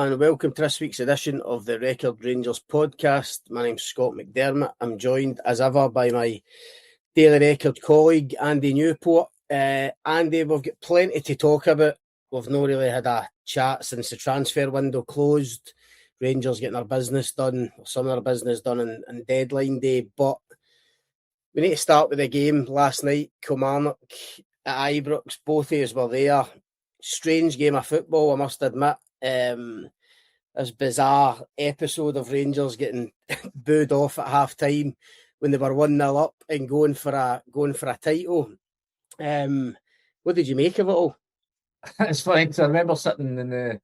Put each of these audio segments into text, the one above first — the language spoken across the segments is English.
and welcome to this week's edition of the Record Rangers podcast. My name's Scott McDermott. I'm joined as ever by my Daily Record colleague, Andy Newport. Andy, we've got plenty to talk about. We've not really had a chat since the transfer window closed. Rangers getting their business done, or some of their business done on deadline day. But we need to start with the game last night, Kilmarnock at Ibrox. Both of us were there. Strange game of football, I must admit. This bizarre episode of Rangers getting booed off at half time when they were 1-0 up and going for a title. What did you make of it all? It's funny because I remember sitting in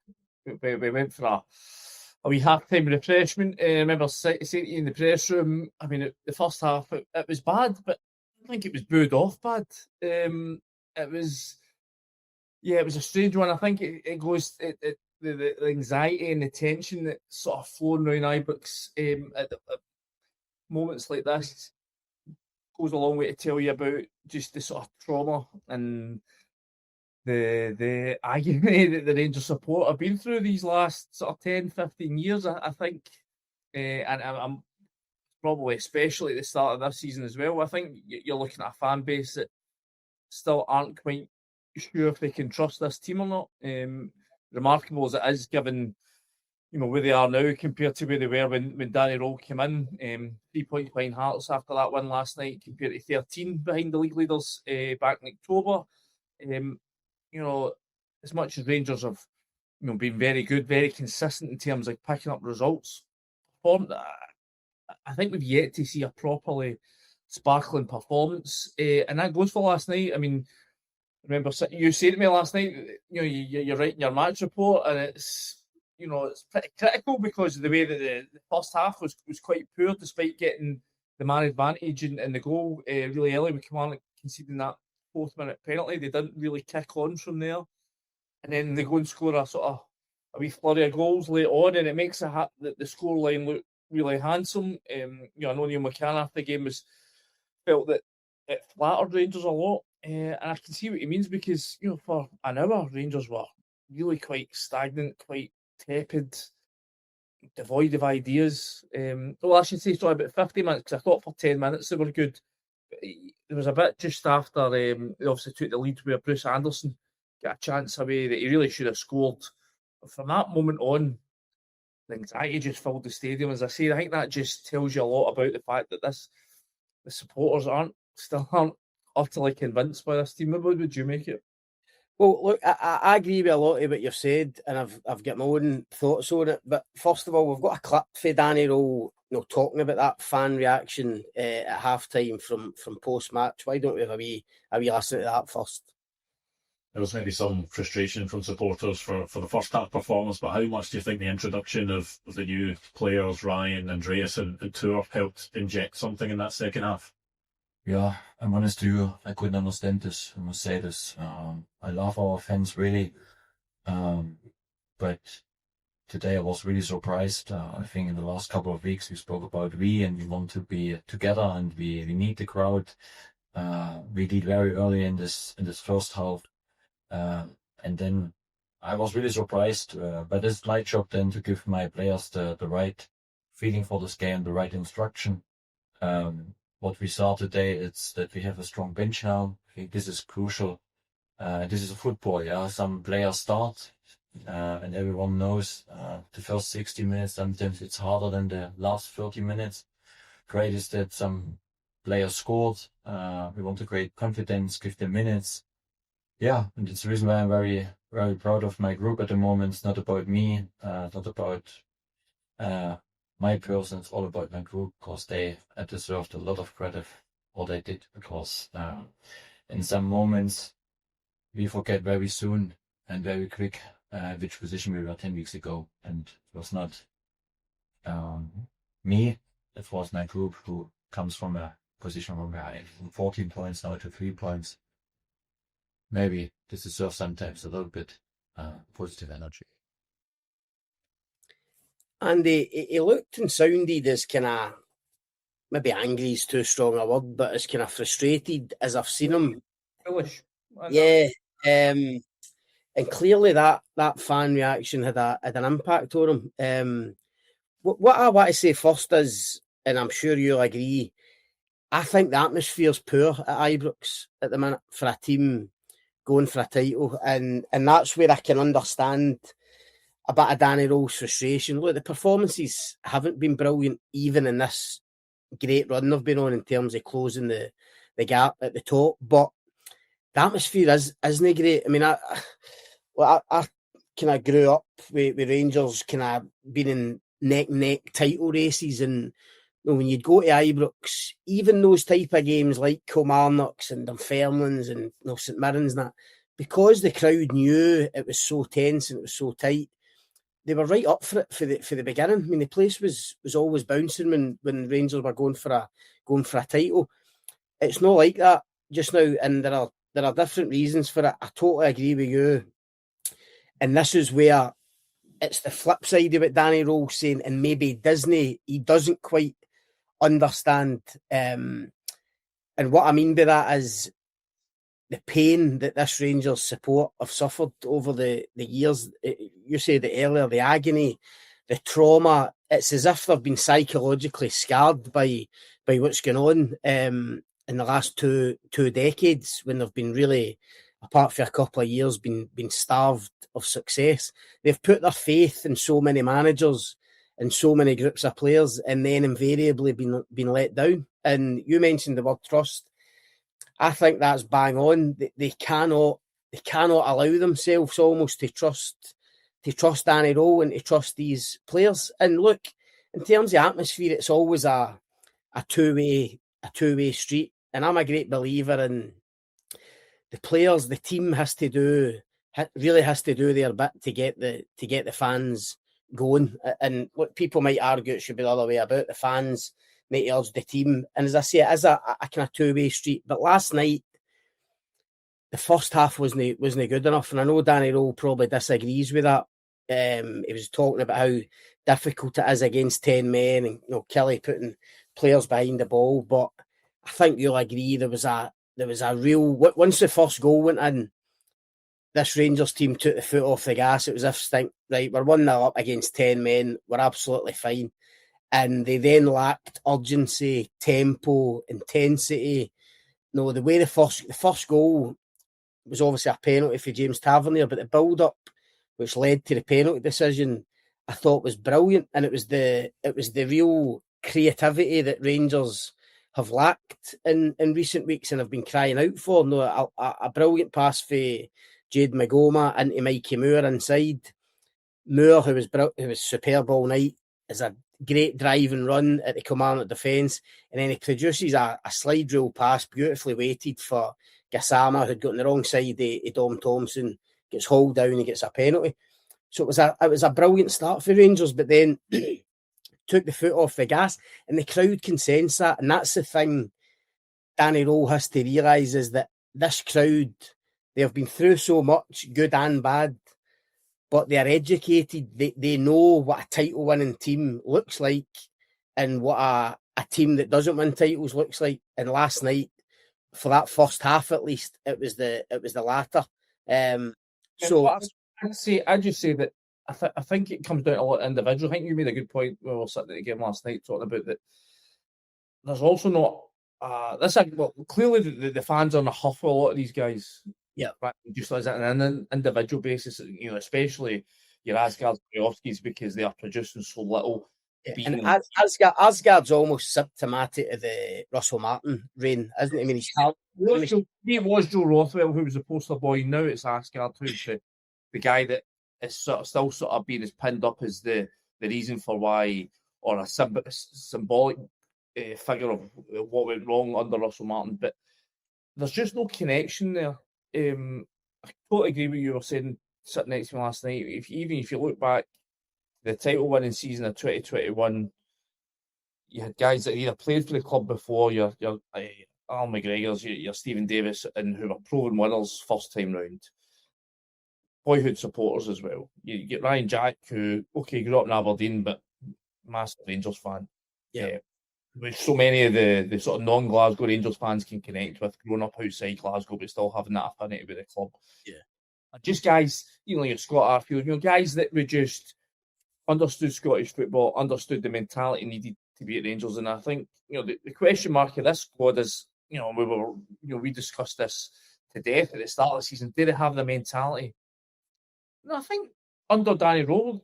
we went for a wee half-time refreshment. I remember sitting in the press room. I mean, the first half it was bad, but I think it was booed off bad. It was a strange one. I think it goes the anxiety and the tension that sort of flowing around Ibrox at moments like this goes a long way to tell you about just the sort of trauma and the agony that the Rangers support have been through these last sort of 10, 15 years, I think. And I'm probably especially at the start of this season as well. I think you're looking at a fan base that still aren't quite sure if they can trust this team or not. Remarkable as it is, given where they are now compared to where they were when Danny Rohl came in. 3 points behind Hearts after that win last night, compared to 13 behind the league leaders back in October. As much as Rangers have been very good, very consistent in terms of picking up results, I think we've yet to see a properly sparkling performance, and that goes for last night. I mean, I remember you saying to me last night, you're writing your match report, and it's pretty critical because of the way that the first half was quite poor, despite getting the man advantage and the goal really early with Kilmarnock conceding that 4th minute penalty. They didn't really kick on from there, and then they go and score a wee flurry of goals late on, and it makes the scoreline look really handsome. I know Neil McCann after the game felt that it flattered Rangers a lot. And I can see what he means because, for an hour, Rangers were really quite stagnant, quite tepid, devoid of ideas. Well, I should say, sorry, about 50 minutes, because I thought for 10 minutes they were good. There was a bit just after they obviously took the lead where Bruce Anderson got a chance away that he really should have scored. But from that moment on, the anxiety just filled the stadium. As I say, I think that just tells you a lot about the fact that the supporters still aren't utterly convinced by this team. What would you make it? Well, look, I agree with a lot of what you've said, and I've got my own thoughts on it. But first of all, we've got a clip for Danny Rohl, talking about that fan reaction at half time from post match. Why don't we have a wee listen to that first? There was maybe some frustration from supporters for the first half performance, but how much do you think the introduction of the new players, Ryan, Andreas, and Tuur helped inject something in that second half? Yeah, I'm honest to you, I couldn't understand this. I must say this. I love our fans, really. But today I was really surprised. I think in the last couple of weeks we spoke about and we want to be together and we need the crowd. We did very early in this first half. And then I was really surprised by this light job then to give my players the right feeling for this game, the right instruction. What we saw today is that we have a strong bench now. I think this is crucial. This is a football, yeah. Some players start, and everyone knows the first 60 minutes, sometimes it's harder than the last 30 minutes. Great is that some players scored. We want to create confidence, give them minutes. Yeah, and it's the reason why I'm very, very proud of my group at the moment. It's not about me, not about my person, it's all about my group, because they deserved a lot of credit for what they did, because in some moments we forget very soon and very quick which position we were 10 weeks ago, and it was not me, it was my group who comes from a position where I from 14 points now to 3 points. Maybe this deserves sometimes a little bit positive energy. And he looked and sounded as kind of, maybe angry is too strong a word, but as kind of frustrated as I've seen him. Foolish. Yeah. And clearly that fan reaction had an impact on him. What I want to say first is, and I'm sure you'll agree, I think the atmosphere's poor at Ibrox at the minute for a team going for a title, and that's where I can understand a bit of Danny Rohl's frustration. Look, the performances haven't been brilliant, even in this great run they've been on in terms of closing the gap at the top, but the atmosphere isn't great. I mean, I kind of grew up with Rangers kind of being in neck title races, and when you'd go to Ibrox, even those type of games like Kilmarnocks and Dunfermline's and St Mirren's and that, because the crowd knew it was so tense and it was so tight, they were right up for it for the beginning. I mean, the place was always bouncing when Rangers were going for a title. It's not like that just now, and there are different reasons for it. I totally agree with you, and this is where it's the flip side of what Danny Rohl's saying, and maybe Disney, he doesn't quite understand. And what I mean by that is the pain that this Rangers support have suffered over the years. You said it earlier, the agony, the trauma. It's as if they've been psychologically scarred by what's going on in the last two decades, when they've been really, apart for a couple of years, been starved of success. They've put their faith in so many managers and so many groups of players, and then invariably been let down. And you mentioned the word trust. I think that's bang on. They cannot allow themselves almost to trust Danny Rohl and to trust these players. And look, in terms of atmosphere, it's always a two-way street. And I'm a great believer in the players. The team really has to do their bit to get the fans going. And what people might argue, it should be the other way about. The fans need to urge the team. And as I say, it is a kind of two-way street. But last night, the first half wasn't good enough. And I know Danny Rohl probably disagrees with that. He was talking about how difficult it is against 10 men, and Killie putting players behind the ball. But I think you'll agree there was a real, once the first goal went in, this Rangers team took the foot off the gas. It was as if think, right, we're 1-0 up against 10 men, we're absolutely fine. And they then lacked urgency, tempo, intensity. No, the way the first goal was obviously a penalty for James Tavernier, but the build-up, which led to the penalty decision, I thought was brilliant. And it was the real creativity that Rangers have lacked in recent weeks and have been crying out for. No, a brilliant pass for Jade Magoma into Mikey Moore inside. Moore, who was superb all night, is a great drive and run at the Kilmarnock defence, and then he produces a slide rule pass, beautifully weighted for Gassama, who'd got on the wrong side of Dom Thompson, gets hauled down and gets a penalty. So it was a brilliant start for Rangers, but then took the foot off the gas, and the crowd can sense that, and that's the thing Danny Rohl has to realise, is that this crowd, they have been through so much, good and bad, but they are educated. They know what a title-winning team looks like and what a team that doesn't win titles looks like. And last night, for that first half at least, it was the latter. I just say that I think it comes down to a lot of individuals. I think you made a good point when we were sitting at the game last night talking about that. There's also not clearly the fans are in a huff with a lot of these guys. Yeah, right. Just as on an individual basis, especially your Asgard Kwiatkowski's, because they are producing so little. Yeah. And Asgard's almost symptomatic of the Russell Martin reign, isn't it? I mean, it was Joe Rothwell who was the poster boy. Now it's Asgard who's the guy that is still being as pinned up as the reason for why, or a symbolic figure of what went wrong under Russell Martin. But there's just no connection there. I totally agree with you were saying sitting next to me last night. If you look back, the title-winning season of 2021, you had guys that either played for the club before, your Al McGregor's, your Stephen Davis, and who were proven winners first time round. Boyhood supporters as well. You get Ryan Jack, who grew up in Aberdeen, but massive Rangers fan. Yeah. Which so many of the sort of non-Glasgow Rangers fans can connect with, growing up outside Glasgow but still having that affinity with the club. Yeah. just guys, your Scott Arfield, guys that were just understood Scottish football, understood the mentality needed to be at Rangers. And I think, the question mark of this squad is, we discussed this to death at the start of the season. Did they have the mentality? No, I think under Danny Rohl,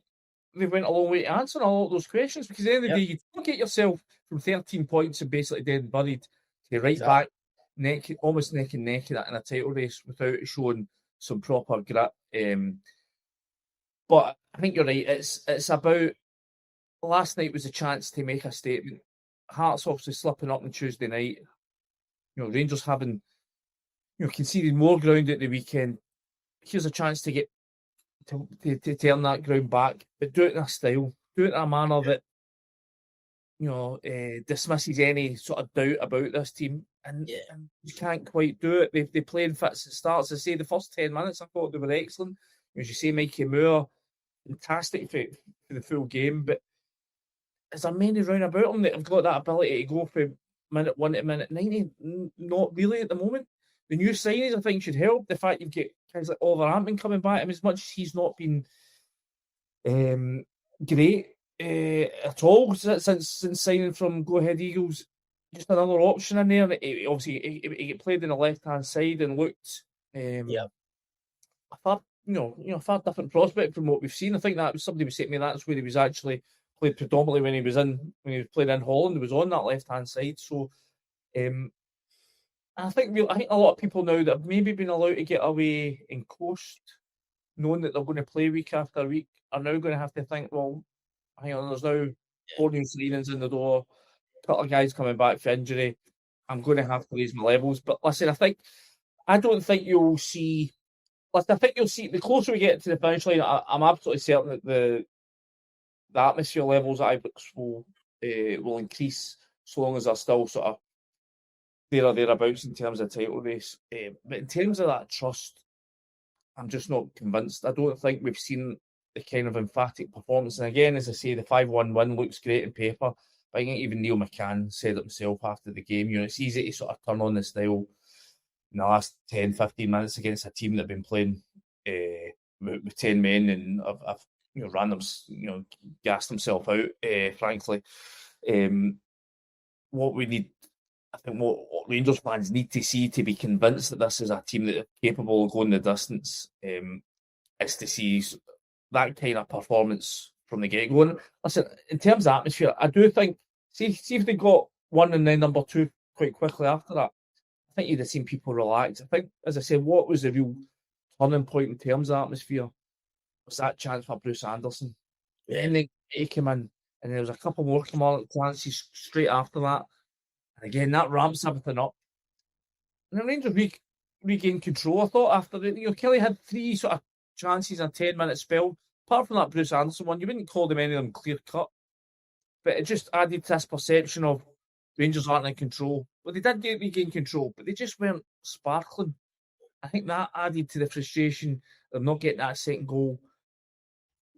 they went a long way to answering all of those questions, because at the end of the day, you don't get yourself from 13 points and basically dead and buried to right back, almost neck and neck in a title race without showing some proper grit. But I think you're right. It's about, last night was a chance to make a statement. Hearts obviously slipping up on Tuesday night. Rangers having conceded more ground at the weekend. Here's a chance to get to turn that ground back, but do it in a style, do it in a manner that dismisses any sort of doubt about this team. And you can't quite do it. They play in fits and starts. I say the first 10 minutes, I thought they were excellent. As you say, Mikey Moore, fantastic for the full game. But is there many round about them that have got that ability to go from minute 1 to minute 90? Not really at the moment. The new signings, I think, should help. The fact you've got guys like Oliver Ampman coming back, as much as he's not been great at all since signing from Go Ahead Eagles, just another option in there. Obviously, he played in the left-hand side and looked a far different prospect from what we've seen. I think that was, somebody was saying to me, that's where he was actually played predominantly when he was playing in Holland. He was on that left-hand side. So I think a lot of people now that have maybe been allowed to get away and coast, knowing that they're going to play week after week, are now going to have to think, well, hang on, there's now 4 new signings in the door, a couple of guys coming back for injury. I'm going to have to raise my levels. But listen, I don't think you'll see. I think you'll see, the closer we get to the finish line, I'm absolutely certain that the atmosphere levels at Ibrox will increase, so long as they're still sort of there or thereabouts in terms of title race. But in terms of that trust, I'm just not convinced. I don't think we've seen the kind of emphatic performance. And again, as I say, the 5-1 win looks great in paper, but I think even Neil McCann said it himself after the game. It's easy to sort of turn on the style in the last 10, 15 minutes against a team that have been playing with 10 men and have gassed themselves out, frankly. What we need, I think what Rangers fans need to see to be convinced that this is a team that are capable of going the distance, is to see that kind of performance from the get-go. And listen, in terms of atmosphere, I do think, see if they got 1 and then number 2 quite quickly after that, I think you'd have seen people relax. I think, as I said, what was the real turning point in terms of atmosphere was that chance for Bruce Anderson. Yeah. And then he came in, and there was a couple more Kilmarnock chances straight after that. And again, that ramps everything up. And the Rangers regained control, I thought, after the, Killie had 3 sort of chances in a 10-minute spell. Apart from that Bruce Anderson one, you wouldn't call them any of them clear-cut. But it just added to this perception of Rangers aren't in control. Well, they did regain control, but they just weren't sparkling. I think that added to the frustration of not getting that second goal.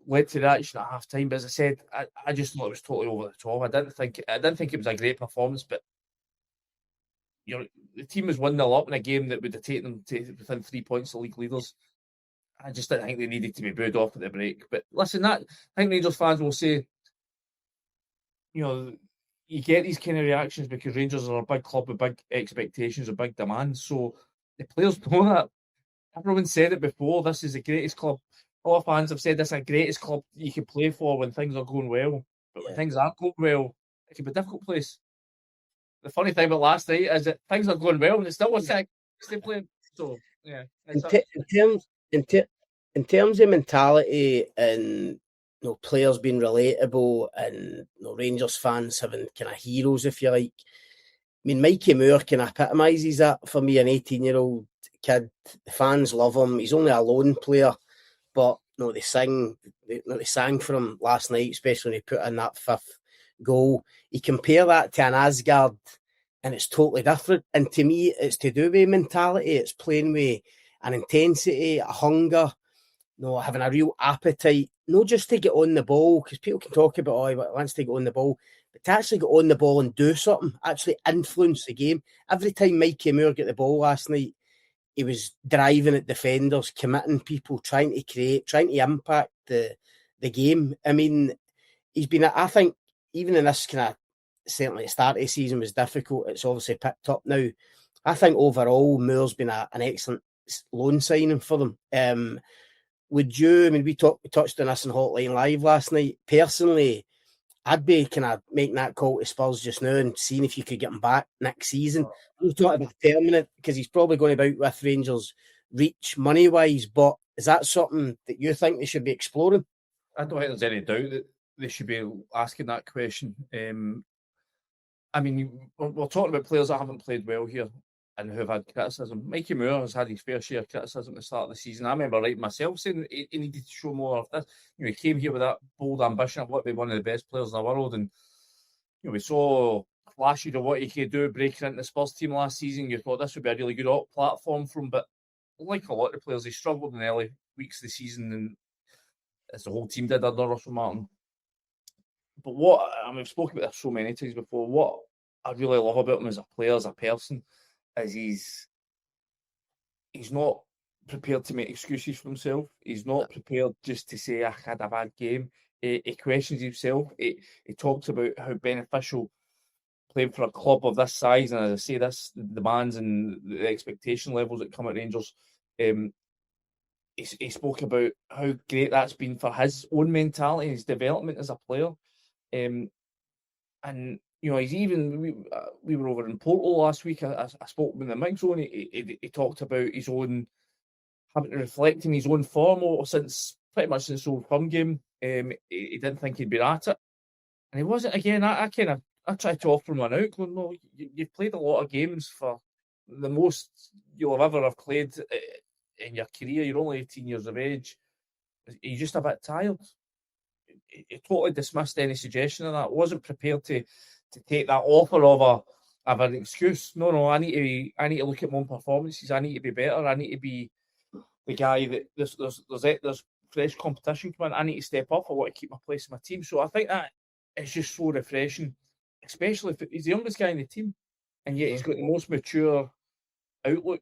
Led to that action at half time. But as I said, I just thought it was totally over the top. I didn't think it was a great performance, but the team was 1-0 up in a game that would have taken them to within 3 points of league leaders. I just didn't think they needed to be booed off at the break. But listen, I think Rangers fans will say, you get these kind of reactions because Rangers are a big club with big expectations and big demands. So the players know that. Everyone said it before. This is the greatest club. A lot of fans have said this is the greatest club you can play for when things are going well. But when things aren't going well, it can be a difficult place. The funny thing about last night is that things are going well and it's still still playing. So yeah. In terms of mentality and players being relatable and Rangers fans having kind of heroes, if you like. I mean, Mikey Moore kind of epitomises that for me, an 18-year-old kid. The fans love him. He's only a lone player, but they sang for him last night, especially when he put in that 5th goal. You compare that to an Asgard, and it's totally different. And to me, it's to do with mentality. It's playing with an intensity, a hunger, having a real appetite, not just to get on the ball, because people can talk about, he wants to get on the ball, but to actually get on the ball and do something, actually influence the game. Every time Mikey Moore got the ball last night, he was driving at defenders, committing people, trying to create, trying to impact the game. I mean, he's been, I think, even in this kind of, certainly the start of the season was difficult. It's obviously picked up now. I think overall, Moore's been an excellent loan signing for them. Would you, I mean, we touched on this in Hotline Live last night. Personally, I'd be kind of making that call to Spurs just now and seeing if you could get him back next season. We're talking about permanent because he's probably going about with Rangers' reach money-wise, but is that something that you think they should be exploring? I don't think there's any doubt that they should be asking that question. I mean, we're talking about players that haven't played well here and who have had criticism. Mikey Moore has had his fair share of criticism at the start of the season. I remember writing myself saying he needed to show more of this. You know, he came here with that bold ambition of what to be one of the best players in the world, and you know, we saw flashes of what he could do breaking into the Spurs team last season. You thought this would be a really good platform for him, but like a lot of players, he struggled in the early weeks of the season, and as the whole team did under Russell Martin. But what, I mean, we've spoken about this so many times before, what I really love about him as a player, as a person, is he's not prepared to make excuses for himself. He's not prepared just to say, I had a bad game. He questions himself. He talks about how beneficial playing for a club of this size, and as I say, this, the demands and the expectation levels that come at Rangers. He spoke about how great that's been for his own mentality, his development as a player. And, you know, he's even, we were over in Porto last week. I spoke with the Mike Zone. He talked about his own, having to reflect in his own form pretty much since the Old Firm game. He didn't think he'd be at it. And he wasn't. Again, I tried to offer him one out, going, no, you've played a lot of games for the most you'll ever have played in your career. You're only 18 years of age. You're just a bit tired. He totally dismissed any suggestion of that. Wasn't prepared to take that offer of an excuse. No, I need to look at my own performances. I need to be better. I need to be the guy that there's fresh competition coming. I need to step up. I want to keep my place in my team. So I think that is just so refreshing, especially if he's the youngest guy in the team, and yet he's got the most mature outlook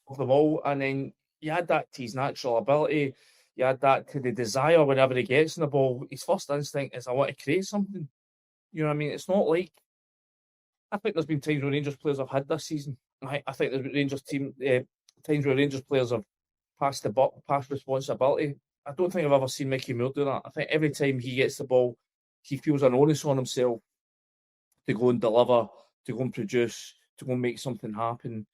of them all. And then you add that to his natural ability. You add that to the desire whenever he gets in the ball. His first instinct is, I want to create something. You know what I mean? It's not like, I think there's been times where Rangers players have had this season. I think there's been times where Rangers players have passed responsibility. I don't think I've ever seen Mikey Moore do that. I think every time he gets the ball, he feels an onus on himself to go and deliver, to go and produce, to go and make something happen.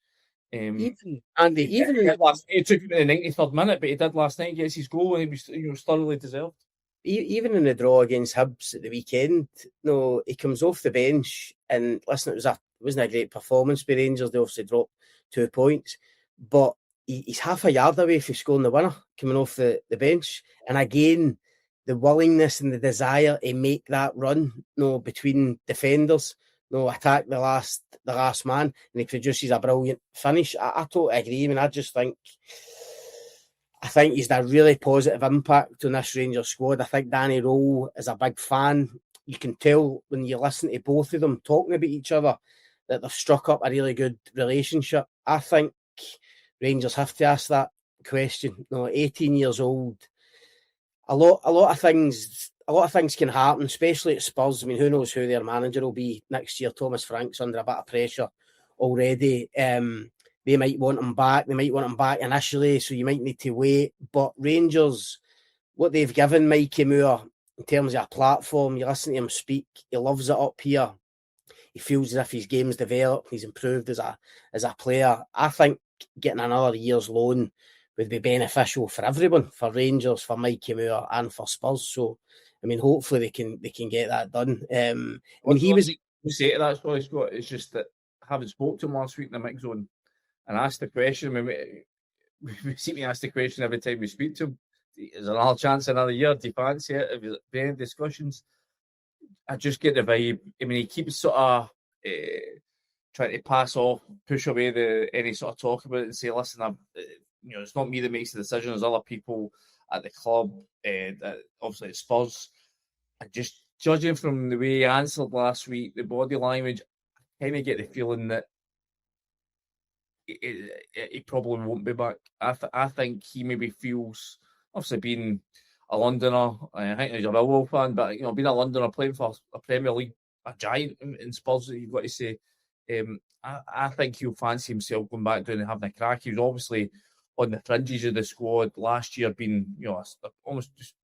It took him to the 93rd minute, but he did last night. He gets his goal, and it was thoroughly deserved. Even in the draw against Hibs at the weekend, he comes off the bench, and listen, it wasn't a great performance by Rangers. They obviously dropped 2 points, but he's half a yard away from scoring the winner coming off the bench. And again, the willingness and the desire to make that run, between defenders, attack the last man, and he produces a brilliant finish. I totally agree. I mean, I think he's had a really positive impact on this Rangers squad. I think Danny Rohl is a big fan. You can tell when you listen to both of them talking about each other that they've struck up a really good relationship. I think Rangers have to ask that question. 18 years old. A lot of things can happen, especially at Spurs. I mean, who knows who their manager will be next year? Thomas Frank's under a bit of pressure already. They might want him back. They might want him back initially, so you might need to wait. But Rangers, what they've given Mikey Moore in terms of a platform, you listen to him speak, he loves it up here. He feels as if his game's developed, he's improved as a player. I think getting another year's loan would be beneficial for everyone, for Rangers, for Mikey Moore, and for Spurs. So, I mean, hopefully they can get that done. He was. You say to that, sorry, Scott, it's just that having spoke to him last week in the mix zone and asked the question, I mean, we seem to ask the question every time we speak to him. Is there another chance another year? Do you fancy it? Have you been in discussions? I just get the vibe. I mean, he keeps sort of trying to push away any sort of talk about it and say, listen, it's not me that makes the decision. There's other people at the club, obviously at Spurs. And just judging from the way he answered last week, the body language, I kind of get the feeling that he probably won't be back. I think he maybe feels, obviously being a Londoner, I think he's a Millwall fan, but being a Londoner playing for a Premier League, a giant in Spurs, you've got to say. I think he'll fancy himself going back down and having a crack. He was obviously on the fringes of the squad last year, being almost just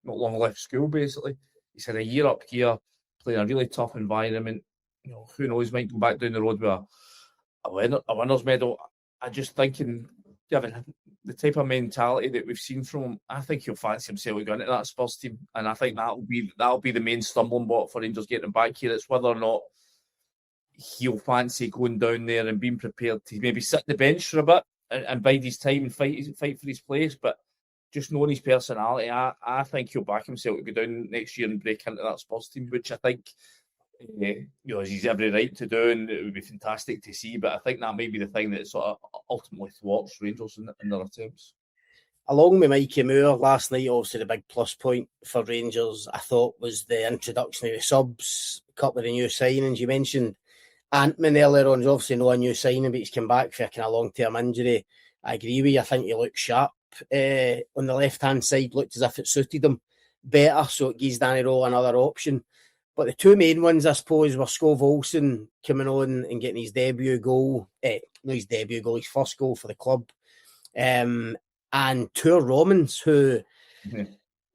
not long left school. Basically, he's had a year up here, playing a really tough environment. Who knows? Might go back down the road with a winners medal. I just thinking, given the type of mentality that we've seen from him, I think he'll fancy himself going into that Spurs team, and I think that'll be the main stumbling block for Rangers getting him back here. It's whether or not he'll fancy going down there and being prepared to maybe sit the bench for a bit and bide his time and fight for his place. But just knowing his personality, I think he'll back himself to go down next year and break into that Spurs team, which I think he's every right to do, and it would be fantastic to see. But I think that may be the thing that sort of ultimately thwarts Rangers in their attempts. Along with Mikey Moore last night, obviously the big plus point for Rangers, I thought, was the introduction of the subs, a couple of the new signings. You mentioned Antman earlier on, is obviously not a new signing, but he's come back for a kind of long-term injury. I agree with you. I think he looked sharp on the left-hand side, looked as if it suited him better, so it gives Danny Rohl another option. But the two main ones, I suppose, were Skov Olsen coming on and getting his debut goal. His first goal for the club. And Tuur Rommens, who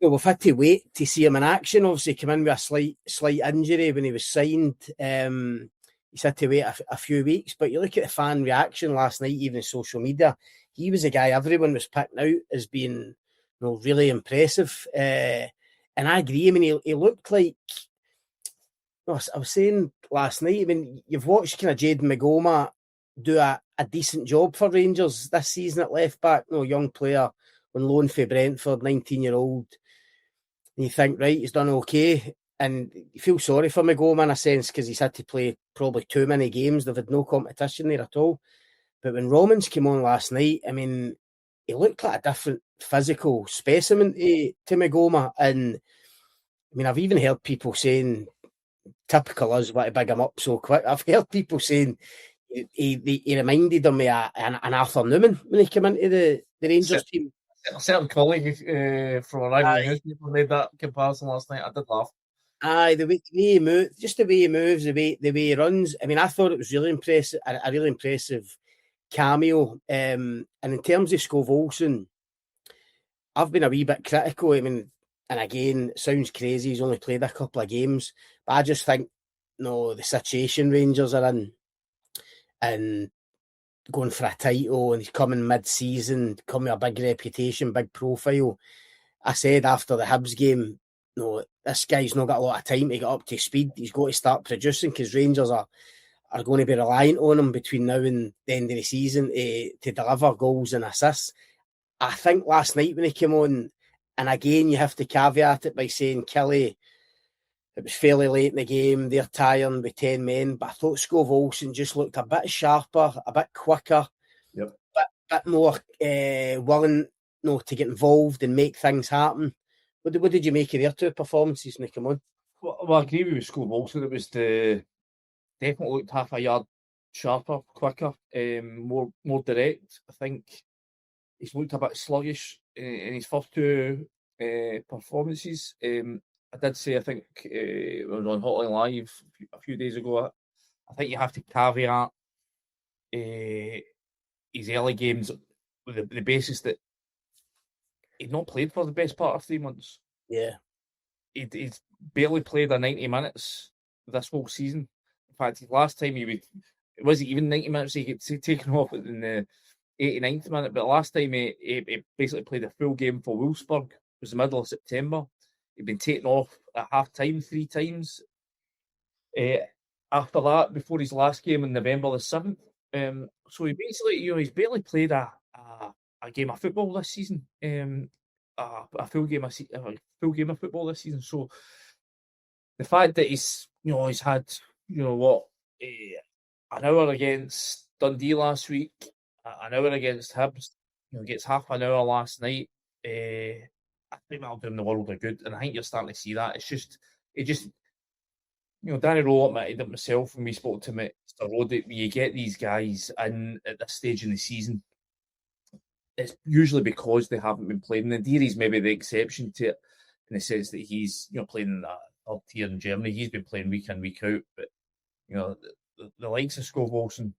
we've had to wait to see him in action. Obviously, came in with a slight injury when he was signed. He's had to wait a few weeks. But you look at the fan reaction last night, even on social media, he was a guy everyone was picking out as being really impressive. And I agree. I mean, he looked like... I was saying last night, I mean, you've watched kind of Jaden Magoma do a decent job for Rangers this season at left back, young player on loan for Brentford, 19-year-old. And you think, right, he's done okay. And you feel sorry for Magoma in a sense because he's had to play probably too many games. They've had no competition there at all. But when Rommens came on last night, I mean, he looked like a different physical specimen to Magoma. And I mean, I've even heard people saying, typical us, want to big him up so quick. I've heard people saying he reminded them of an Arthur Newman when he came into the Rangers team. A certain colleague from a rival newspaper made that comparison last night. I did laugh. Aye, the way he moves, just the way he moves, the way he runs. I mean, I thought it was really impressive, a really impressive cameo. And in terms of Skov Olsen, I've been a wee bit critical. I mean, and again, it sounds crazy, he's only played a couple of games, but I just think, the situation Rangers are in and going for a title, and he's coming mid-season, coming with a big reputation, big profile. I said after the Hibs game, this guy's not got a lot of time to get up to speed. He's got to start producing because Rangers are going to be reliant on him between now and the end of the season to deliver goals and assists. I think last night when he came on, and again, you have to caveat it by saying Killie, it was fairly late in the game, they're tiring with 10 men, but I thought Skov Olsen just looked a bit sharper, a bit quicker, Yep. bit more willing to get involved and make things happen. What did you make of their two performances when they come on? Well, I agree with Skov Olsen. It was definitely looked half a yard sharper, quicker, more direct. I think he's looked a bit sluggish in his first two performances. I did say, I think it was on Hotline Live a few days ago, I think you have to caveat his early games with the basis that he'd not played for the best part of 3 months. Yeah. He's barely played 90 minutes this whole season. In fact, last time it wasn't even 90 minutes, he got taken off in the 89th minute, but last time he basically played a full game for Wolfsburg. It was the middle of September. He'd been taken off at half-time 3 times. After that, before his last game on November the 7th. So he basically, he's barely played a game of football this season. A full game of football this season. So the fact that he's had an hour against Dundee last week, an hour against Hibs, gets half an hour last night. I think that'll do him the world of good, and I think you're starting to see that. It just Danny Rohl admitted it myself when we spoke to him at the road that you get these guys in at this stage in the season, it's usually because they haven't been playing. And Deary's maybe the exception to it in the sense that he's playing in that third tier in Germany. He's been playing week in, week out. But the likes of Scott Wilson,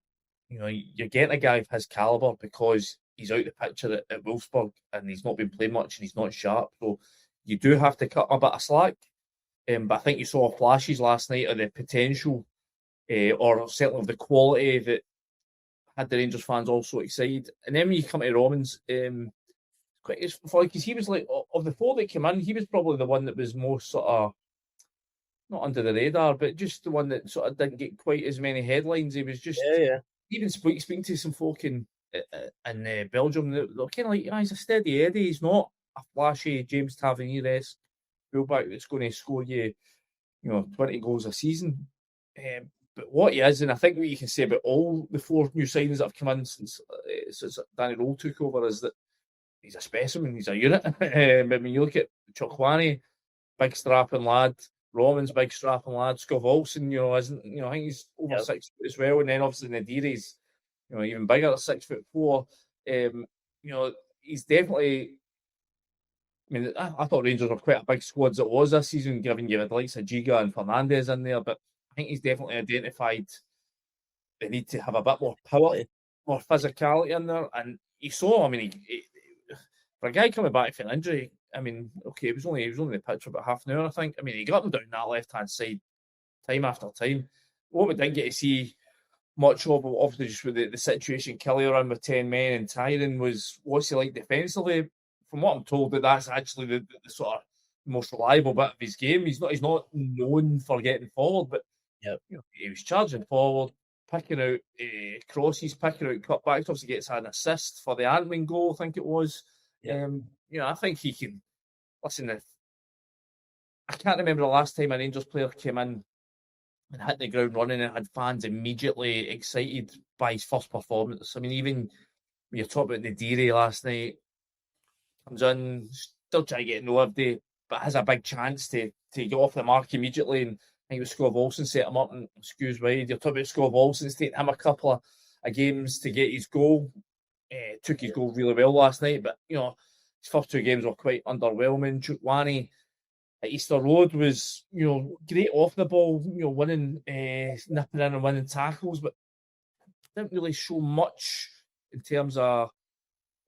you're getting a guy of his calibre because he's out the picture at Wolfsburg and he's not been playing much and he's not sharp. So you do have to cut a bit of slack. But I think you saw flashes last night of the potential or certainly of the quality that had the Rangers fans also excited. And then when you come to Rommens, it's funny because he was like, of the four that came in, he was probably the one that was most sort of, not under the radar, but just the one that sort of didn't get quite as many headlines. He was just, even speaking to some folk in Belgium, they're kind of like, he's a steady Eddie. He's not a flashy James Tavernier-esque fullback that's going to score you 20 goals a season. But what he is, and I think what you can say about all the four new signings that have come in since Danny Rohl took over, is that he's a specimen, he's a unit. But when you look at Chokwani, big strapping lad, Rommens, big strapping lad, Scott Olsen, isn't, I think he's over 6 foot as well. And then obviously Nadiri's, even bigger at 6'4". He's definitely. I thought Rangers were quite a big squad as it was this season, given you had the likes of Giga and Fernandez in there. But I think he's definitely identified the need to have a bit more power, more physicality in there. And he saw, for a guy coming back from an injury, he was only in the pitch for about half an hour, I think. He got him down that left-hand side time after time. What we didn't get to see much of, obviously just with the situation Killie around with 10 men and tiring, was what's he like defensively. From what I'm told, that's actually the sort of most reliable bit of his game. He's not known for getting forward, but he was charging forward, picking out crosses, picking out cutbacks. Obviously, gets an assist for the Antman goal, I think it was. I think he can. Listen, I can't remember the last time a Rangers player came in and hit the ground running and had fans immediately excited by his first performance. Even when you're talking about Nadiri last night, comes in, still trying to get to know everybody, but has a big chance to get off the mark immediately. And I think it was Scott Olsen set him up and excuse wide. You're talking about Scott Olsen's taking him a couple of games to get his goal. Took his goal really well last night, but his first two games were quite underwhelming. Chukwani at Easter Road was great off the ball, winning, nipping in and winning tackles, but didn't really show much in terms of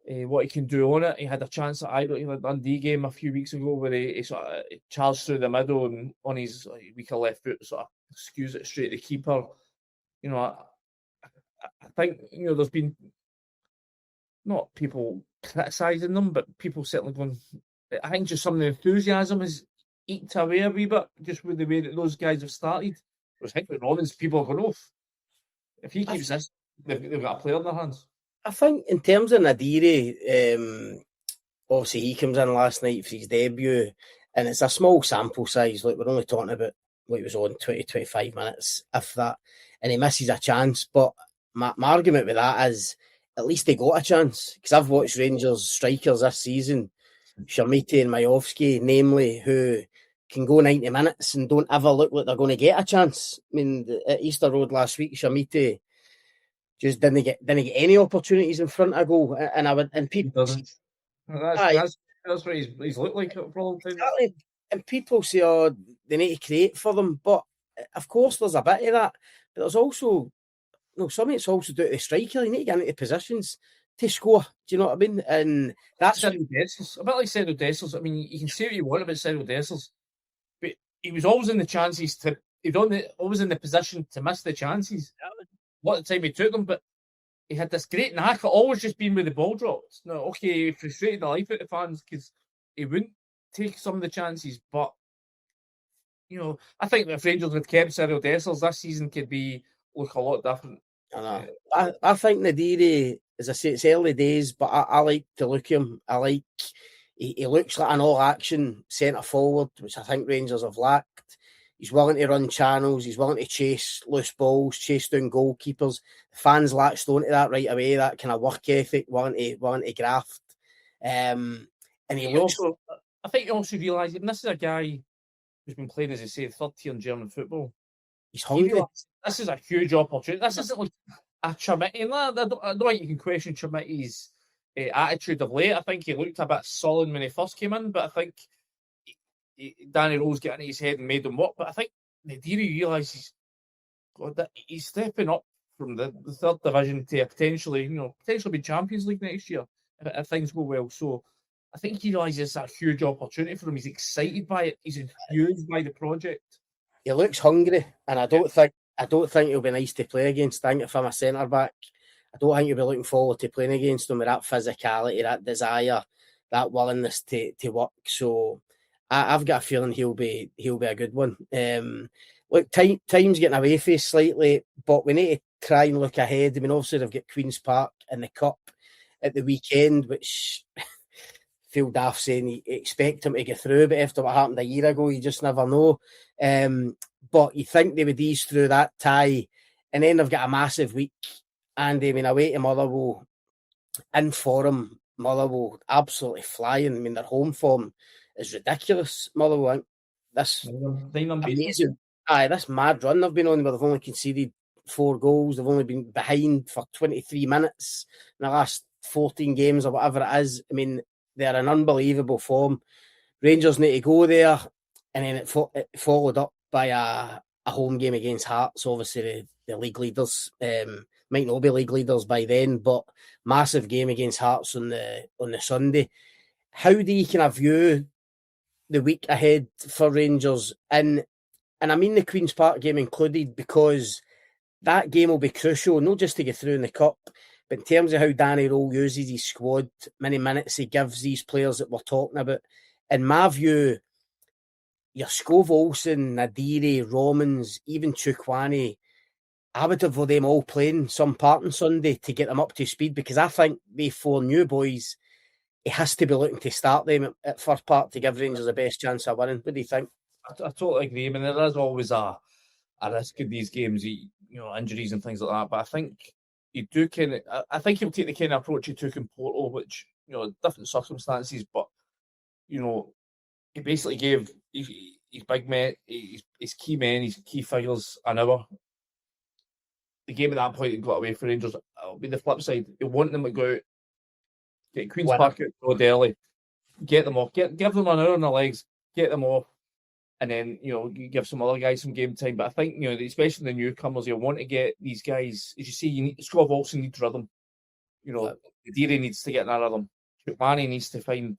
what he can do on it. He had a chance at the Dundee game a few weeks ago where he sort of charged through the middle and on his weaker left foot sort of skews it straight to the keeper. I think there's been not people criticising them, but people certainly going. I think just some of the enthusiasm has eked away a wee bit just with the way that those guys have started. I think with Rollins, people are going off. If he keeps this, they've got a player in their hands. I think in terms of Nadiri, obviously he comes in last night for his debut, and it's a small sample size. Like, we're only talking about what he was on 20-25 minutes, if that, and he misses a chance. But my argument with that is at least they got a chance, because I've watched Rangers strikers this season, Sharmiti and Majovski, namely, who can go 90 minutes and don't ever look like they're going to get a chance. At Easter Road last week, Sharmiti just didn't get any opportunities in front of goal, and people. That's what he's looked like for a long time. Exactly. And people say, "Oh, they need to create for them," but of course there's a bit of that. But there's also some of it's also due to the striker. You need to get into positions to score. Do you know what I mean? And that's a bit like Cyril Dessers. You can say what you want about Cyril Dessers, but he was always in the chances to. Always in the position to miss the chances. What the time he took them, but he had this great knack at always just being with the ball dropped. Now, okay, he frustrated the life out of fans because he wouldn't take some of the chances, but I think if Rangers had kept Cyril Dessers, this season could look a lot different. I think Nadiri, as I say, it's early days, but I like to look at him. I like he looks like an all-action centre forward, which I think Rangers have lacked. He's willing to run channels. He's willing to chase loose balls, chase down goalkeepers. The fans latched onto that right away. That kind of work ethic, willing to graft. And he also, I think you also realise, and this is a guy who's been playing, as I say, third tier in German football. He's hungry. This is a huge opportunity. This isn't like a Chimiti. I don't think you can question Chimiti's attitude of late. I think he looked a bit sullen when he first came in, but I think Danny Rohl's getting in his head and made him work. But I think Nadiri realises that he's stepping up from the third division to potentially be Champions League next year if things go well. So I think he realises it's a huge opportunity for him. He's excited by it. He's enthused by the project. He looks hungry, and I don't think it'll be nice to play against. I think if I'm a centre back, I don't think you'll be looking forward to playing against him with that physicality, that desire, that willingness to work. So I've got a feeling he'll be a good one. Look, time's getting away from us slightly, but we need to try and look ahead. I mean, obviously they've got Queen's Park in the Cup at the weekend, which feel daft saying you expect him to get through, but after what happened a year ago, you just never know. But you think they would ease through that tie, and then they've got a massive week. And I mean, away to Motherwell, in form, Motherwell absolutely flying. I mean, their home form is ridiculous. Motherwell, this amazing, this mad run they've been on, where they've only conceded 4 goals. They've only been behind for 23 minutes in the last 14 games or whatever it is. I mean, they're in unbelievable form. Rangers need to go there, and then it followed up by a home game against Hearts. Obviously, the league leaders might not be league leaders by then, but massive game against Hearts on the Sunday. How do you kind of view the week ahead for Rangers? And I mean the Queen's Park game included, because that game will be crucial, not just to get through in the Cup, but in terms of how Danny Rohl uses his squad, many minutes he gives these players that we're talking about. In my view, your Skov Olsen, Nadiri, Rommens, even Chukwani, I would have them all playing some part on Sunday to get them up to speed, because I think they 4 new boys, he has to be looking to start them at first part to give Rangers the best chance of winning. What do you think? I totally agree. I mean, there is always a risk in these games, injuries and things like that. But I think you do I think he'll take the kind of approach he took in Porto, which, different circumstances, but, he basically gave his big men, his key men, his key figures an hour. The game at that point he got away for Rangers. It'll be the flip side. You want them to go out, get Queen's Park out road early, get them off, give them an hour on their legs, get them off, and then you give some other guys some game time. But I think especially the newcomers, you want to get these guys. As you see, Skov also needs rhythm. Nadiri needs to get in that rhythm. Chukwani needs to find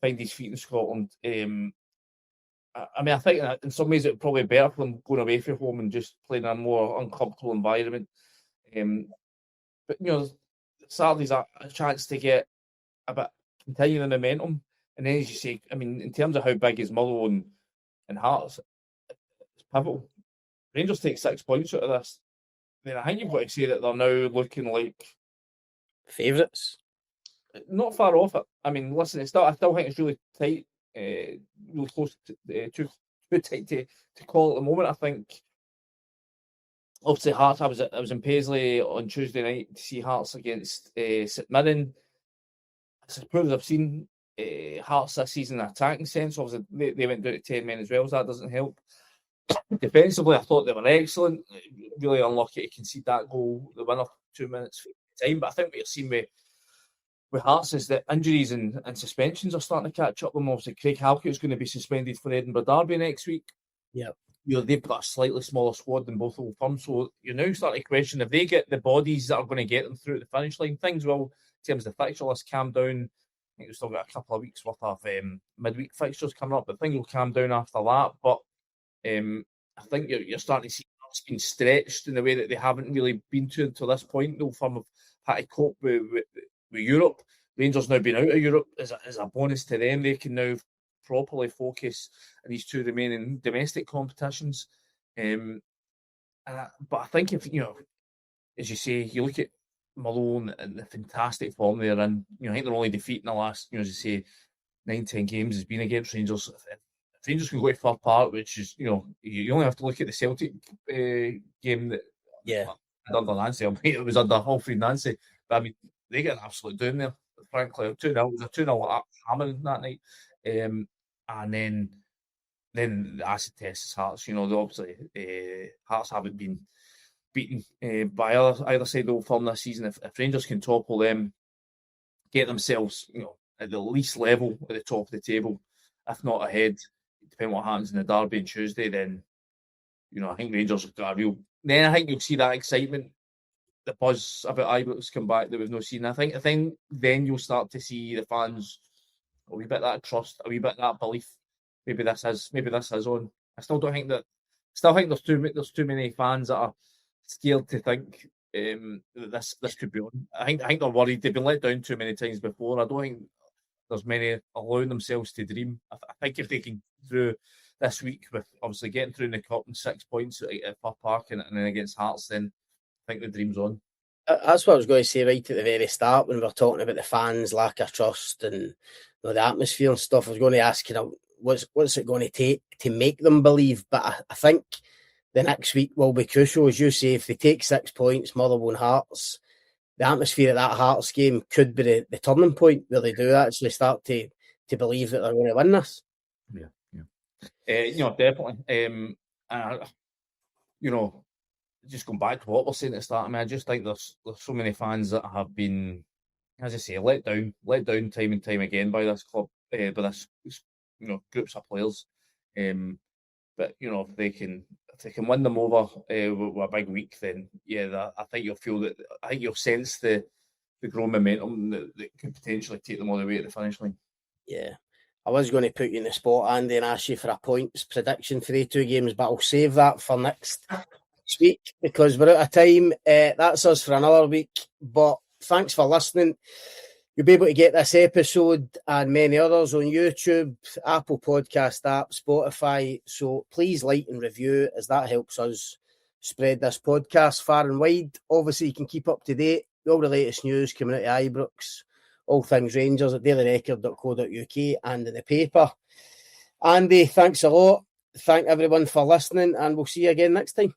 his feet in Scotland. I mean, I think in some ways it would probably be better for them going away from home and just playing in a more uncomfortable environment. But Saturday's a chance to get a bit, continue the momentum. And then, as you say, I mean, in terms of how big is Motherwell and Hearts, it's pivotal. Rangers take 6 points out of this. Then I think you've got to say that they're now looking like favourites. Not far off it. I mean, listen, I still think it's really tight. Really close to too tight to call at the moment. I think obviously Hearts. I was in Paisley on Tuesday night to see Hearts against St Mirren. I suppose I've seen Hearts this season in an attacking sense. Obviously they went down to 10 men as well, so that doesn't help. Defensively, I thought they were excellent. Really unlucky to concede that goal, the winner, 2 minutes time. But I think what you're seeing with Hearts is that injuries and suspensions are starting to catch up with them. Obviously, Craig Halkett's going to be suspended for Edinburgh Derby next week. Yeah, they've got a slightly smaller squad than both old firms, so you're now starting to question if they get the bodies that are going to get them through the finish line. Things will, in terms of the fixture list, calm down. I think we've still got a couple of weeks worth of midweek fixtures coming up, but things will calm down after that. But I think you're starting to see Hearts being stretched in the way that they haven't really been to until this point. No firm have had to cope with Europe. Rangers now being out of Europe is a bonus to them. They can now properly focus on these 2 remaining domestic competitions. But I think if as you say, you look at Malone and the fantastic form they're in. I think they're only defeat in the last, as you say, 9-10 games has been against Rangers. If Rangers can go to third part, which is you only have to look at the Celtic game that under Nancy. I mean, it was under Alfred Nancy, but I mean they get an absolute down there. Frankly, 2-0 was a 2-0 hammering that night, and then then the acid test is Hearts. You know, obviously Hearts haven't been beaten by either side of the Old Firm this season. If Rangers can topple them, get themselves, you know, at the least level at the top of the table, if not ahead, depending what happens in the derby on Tuesday, then, you know, I think Rangers have got a real. Then I think you'll see that excitement, the buzz about Ibrox come back that we've not seen. I think then you'll start to see the fans a wee bit of that trust, a wee bit of that belief. Maybe this is on. I still think there's too many fans that are scared to think that this could be on. I think they're worried. They've been let down too many times before. I don't think there's many allowing themselves to dream. I think if they can get through this week with obviously getting through in the cup and 6 points at Fir Park and then against Hearts, then I think the dream's on. That's what I was going to say right at the very start when we were talking about the fans' lack of trust and, you know, the atmosphere and stuff. I was going to ask, you know, what's it going to take to make them believe? But I think the next week will be crucial. As you say, if they take 6 points, Motherwell and Hearts, the atmosphere at that Hearts game could be the turning point where they do actually start to believe that they're going to win this. Yeah. You know, definitely. You know, just going back to what we're saying at the start, I mean, I just think there's so many fans that have been, as I say, let down time and time again by this club, by this, you know, groups of players. But you know, if they can win them over with a big week, then yeah, I think you'll sense the growing momentum that could potentially take them all the way to the finish line. Yeah. I was going to put you in the spot, Andy, and ask you for a points prediction for the 2 games, but I'll save that for next week because we're out of time. That's us for another week. But thanks for listening. You'll be able to get this episode and many others on YouTube, Apple Podcast app, Spotify. So please like and review as that helps us spread this podcast far and wide. Obviously, you can keep up to date with all the latest news coming out of Ibrox, all things Rangers at dailyrecord.co.uk and in the paper. Andy, thanks a lot. Thank everyone for listening and we'll see you again next time.